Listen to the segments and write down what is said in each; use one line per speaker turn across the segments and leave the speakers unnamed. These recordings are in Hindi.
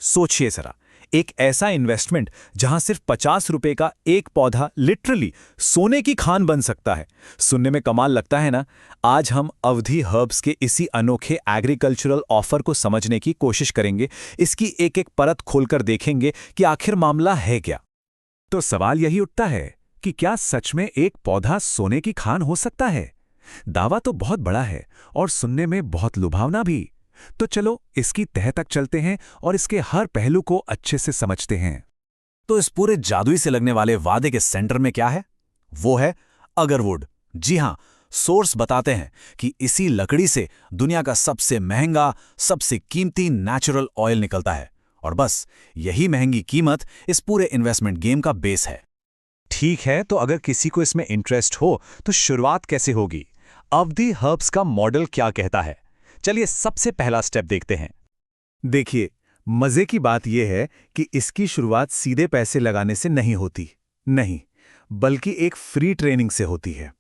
सोचिए जरा, एक ऐसा इन्वेस्टमेंट जहां सिर्फ 50 रुपए का एक पौधा लिटरली सोने की खान बन सकता है। सुनने में कमाल लगता है ना। आज हम अवधि हर्ब्स के इसी अनोखे एग्रीकल्चरल ऑफर को समझने की कोशिश करेंगे। इसकी एक एक परत खोलकर देखेंगे कि आखिर मामला है क्या।
तो सवाल यही उठता है कि क्या सच में एक पौधा सोने की खान हो सकता है? दावा तो बहुत बड़ा है और सुनने में बहुत लुभावना भी। तो चलो इसकी तह तक चलते हैं और इसके हर पहलू को अच्छे से समझते हैं।
तो इस पूरे जादुई से लगने वाले वादे के सेंटर में क्या है? वो है अगरवुड। जी हां, सोर्स बताते हैं कि इसी लकड़ी से दुनिया का सबसे महंगा, सबसे कीमती नेचुरल ऑयल निकलता है। और बस यही महंगी कीमत इस पूरे इन्वेस्टमेंट गेम का बेस है।
ठीक है, तो अगर किसी को इसमें इंटरेस्ट हो तो शुरुआत कैसे होगी? अवधि हर्ब्स का मॉडल क्या कहता है? चलिए सबसे पहला स्टेप देखते हैं।
देखिए, मजे की बात यह है कि इसकी शुरुआत सीधे पैसे लगाने से नहीं होती, नहीं, बल्कि एक फ्री ट्रेनिंग से होती है।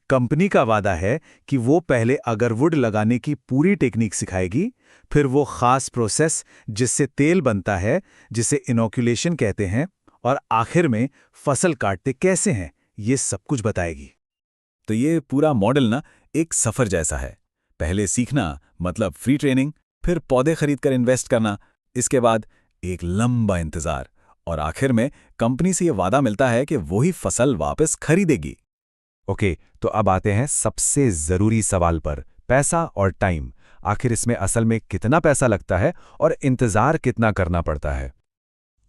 कंपनी का वादा है कि वो पहले अगरवुड लगाने की पूरी टेक्निक सिखाएगी, फिर वो खास प्रोसेस जिससे तेल बनता है, जिसे इनोक्यूलेशन कहते हैं, और आखिर में फसल काटते कैसे हैं, ये सब कुछ बताएगी।
तो ये पूरा मॉडल ना एक सफर जैसा है। पहले सीखना मतलब फ्री ट्रेनिंग, फिर पौधे खरीदकर इन्वेस्ट करना, इसके बाद एक लंबा इंतजार, और आखिर में कंपनी से ये वादा मिलता है कि वही फसल वापस खरीदेगी।
ओके, तो अब आते हैं सबसे जरूरी सवाल पर, पैसा और टाइम। आखिर इसमें असल में कितना पैसा लगता है और इंतजार कितना करना पड़ता है?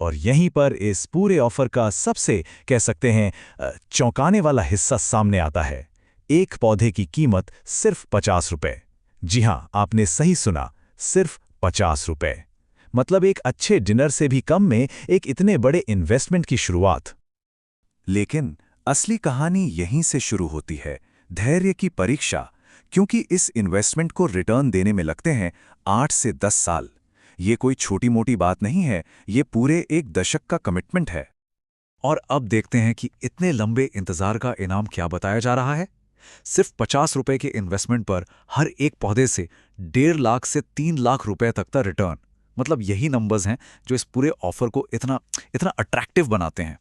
और यहीं पर इस पूरे ऑफर का सबसे कह सकते हैं चौंकाने वाला हिस्सा सामने आता है। एक पौधे की कीमत सिर्फ 50 रुपए। जी हां, आपने सही सुना, सिर्फ 50 रुपए। मतलब एक अच्छे डिनर से भी कम में एक इतने बड़े इन्वेस्टमेंट की शुरुआत।
लेकिन असली कहानी यहीं से शुरू होती है, धैर्य की परीक्षा। क्योंकि इस इन्वेस्टमेंट को रिटर्न देने में लगते हैं 8 से 10 साल। ये कोई छोटी मोटी बात नहीं है, ये पूरे एक दशक का कमिटमेंट है।
और अब देखते हैं कि इतने लंबे इंतजार का इनाम क्या बताया जा रहा है। सिर्फ 50 रुपए के इन्वेस्टमेंट पर हर एक पौधे से 1.5 लाख से 3 लाख रुपए तक का रिटर्न। मतलब यही नंबर्स हैं जो इस पूरे ऑफर को इतना अट्रैक्टिव बनाते हैं।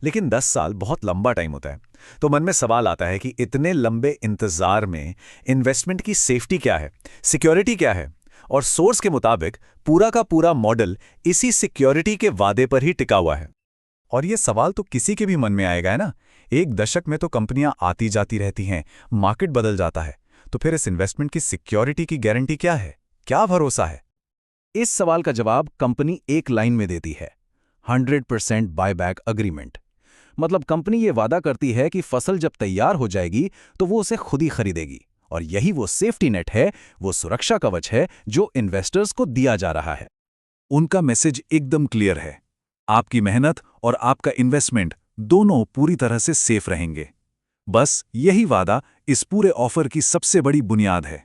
लेकिन 10 साल बहुत लंबा टाइम होता है। तो मन में सवाल आता है कि इतने लंबे इंतजार में इन्वेस्टमेंट की सेफ्टी क्या है, सिक्योरिटी क्या है? और सोर्स के मुताबिक पूरा का पूरा मॉडल इसी सिक्योरिटी के वादे पर ही टिका हुआ है। और ये सवाल तो किसी के भी मन में आएगा, है ना? एक दशक में तो कंपनियां आती जाती रहती हैं, मार्केट बदल जाता है। तो फिर इस इन्वेस्टमेंट की सिक्योरिटी की गारंटी क्या है, क्या भरोसा है? इस सवाल का जवाब कंपनी एक लाइन में देती है, 100% बायबैक अग्रीमेंट। मतलब कंपनी ये वादा करती है कि फसल जब तैयार हो जाएगी तो वो उसे खुद ही खरीदेगी। और यही वो सेफ्टी नेट है, वो सुरक्षा कवच है जो इन्वेस्टर्स को दिया जा रहा है। उनका मैसेज एकदम क्लियर है, आपकी मेहनत और आपका इन्वेस्टमेंट दोनों पूरी तरह से सेफ रहेंगे। बस यही वादा इस पूरे ऑफर की सबसे बड़ी बुनियाद है।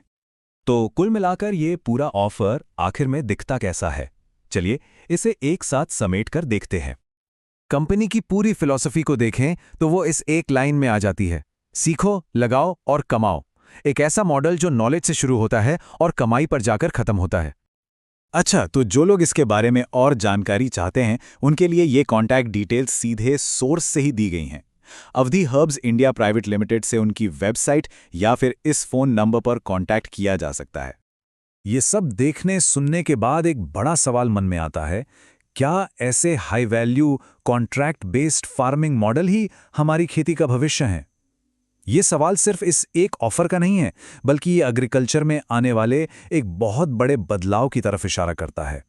तो कुल मिलाकर ये पूरा ऑफर आखिर में दिखता कैसा है? चलिए इसे एक साथ समेटकर देखते हैं। कंपनी की पूरी फिलॉसफी को देखें तो वो इस एक लाइन में आ जाती है, सीखो, लगाओ और कमाओ। एक ऐसा मॉडल जो नॉलेज से शुरू होता है और कमाई पर जाकर खत्म होता है।
अच्छा, तो जो लोग इसके बारे में और जानकारी चाहते हैं, उनके लिए ये कॉन्टैक्ट डिटेल्स सीधे सोर्स से ही दी गई हैं। अवधि हर्ब्स इंडिया प्राइवेट लिमिटेड से उनकी वेबसाइट या फिर इस फोन नंबर पर कॉन्टैक्ट किया जा सकता है।
ये सब देखने सुनने के बाद एक बड़ा सवाल मन में आता है, क्या ऐसे high value contract based farming model ही हमारी खेती का भविष्य हैं? ये सवाल सिर्फ इस एक ऑफर का नहीं है, बल्कि ये एग्रीकल्चर में आने वाले एक बहुत बड़े बदलाव की तरफ इशारा करता है।